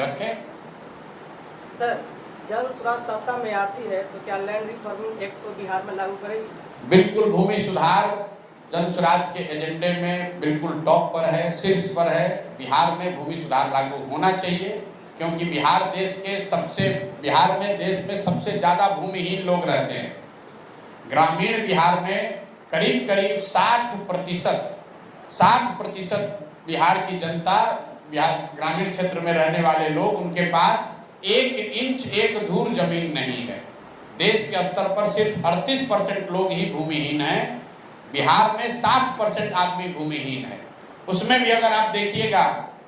रखें। सर, जन स्वराज सत्ता में आती है तो क्या लैंड रिफॉर्मिंग एक्ट को बिहार में लागू करेगी? बिल्कुल, भूमि सुधार जन स्वराज के एजेंडे में बिल्कुल टॉप पर है, शीर्ष पर है। बिहार में भूमि सुधार लागू होना चाहिए, क्योंकि बिहार में देश में सबसे ज़्यादा भूमिहीन लोग रहते हैं। ग्रामीण बिहार में करीब करीब 60% बिहार की जनता, ग्रामीण क्षेत्र में रहने वाले लोग, उनके पास 1 इंच 1 धूर जमीन नहीं है। देश के स्तर पर सिर्फ 38% लोग ही भूमिहीन हैं। बिहार में 60% आदमी भूमिहीन है। उसमें भी अगर आप देखिएगा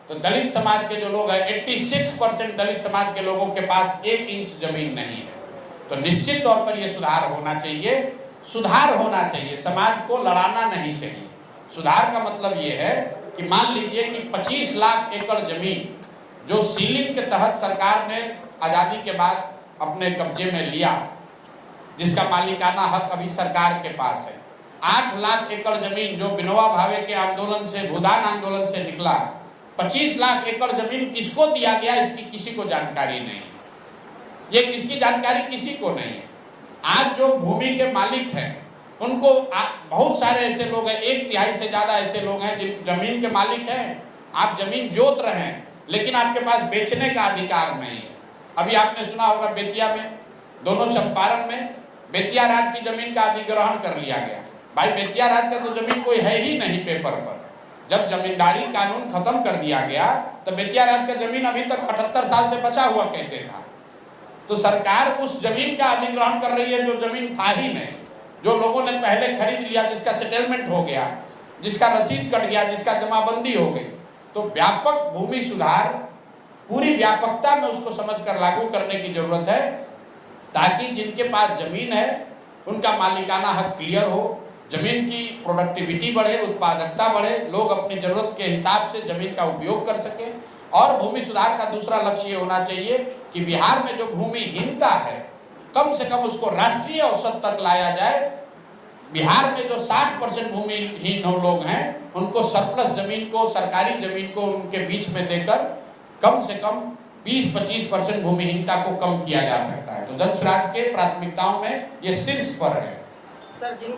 तो दलित समाज के जो लोग हैं, 86% दलित समाज के लोगों के पास 1 इंच जमीन नहीं है। तो निश्चित तौर पर यह सुधार होना चाहिए, समाज को लड़ाना नहीं चाहिए। सुधार का मतलब यह है कि मान लीजिए कि 25 लाख एकड़ जमीन जो सीलिंग के तहत सरकार ने आज़ादी के बाद अपने कब्जे में लिया, जिसका मालिकाना हक अभी सरकार के पास है। 8 लाख एकड़ जमीन जो विनोबा भावे के आंदोलन से, भूदान आंदोलन से निकला, 25 लाख एकड़ जमीन किसको दिया गया, इसकी किसी को जानकारी नहीं है। ये इसकी जानकारी किसी को नहीं है। आज जो भूमि के मालिक हैं उनको बहुत सारे ऐसे लोग हैं, 1/3 से ज़्यादा ऐसे लोग हैं जिन जमीन के मालिक हैं। आप जमीन जोत रहे हैं लेकिन आपके पास बेचने का अधिकार नहीं है। अभी आपने सुना होगा बेतिया में, दोनों चंपारण में बेतिया राज की जमीन का अधिग्रहण कर लिया गया। भाई, बेतिया राज का तो जमीन कोई है ही नहीं पेपर पर। जब जमींदारी कानून खत्म कर दिया गया तो बेतिया राज का जमीन अभी तक 78 साल से बचा हुआ कैसे था? तो सरकार उस जमीन का अधिग्रहण कर रही है जो जमीन था ही नहीं, जो लोगों ने पहले खरीद लिया, जिसका सेटलमेंट हो गया, जिसका रसीद कट गया, जिसका जमाबंदी हो गई। तो व्यापक भूमि सुधार पूरी व्यापकता में उसको समझकर लागू करने की जरूरत है, ताकि जिनके पास जमीन है उनका मालिकाना हक क्लियर हो, जमीन की प्रोडक्टिविटी बढ़े, उत्पादकता बढ़े, लोग अपनी जरूरत के हिसाब से जमीन का उपयोग कर सकें। और भूमि सुधार का दूसरा लक्ष्य ये होना चाहिए कि बिहार में जो भूमिहीनता है कम से कम उसको राष्ट्रीय औसत तक लाया जाए। बिहार में जो 60% भूमिहीन लोग हैं उनको सरप्लस जमीन को, सरकारी जमीन को उनके बीच में देकर कम से कम 20-25% भूमिहीनता को कम किया जा सकता है। तो जन स्वराज के प्राथमिकताओं में ये शीर्ष पर है। सर, जिनके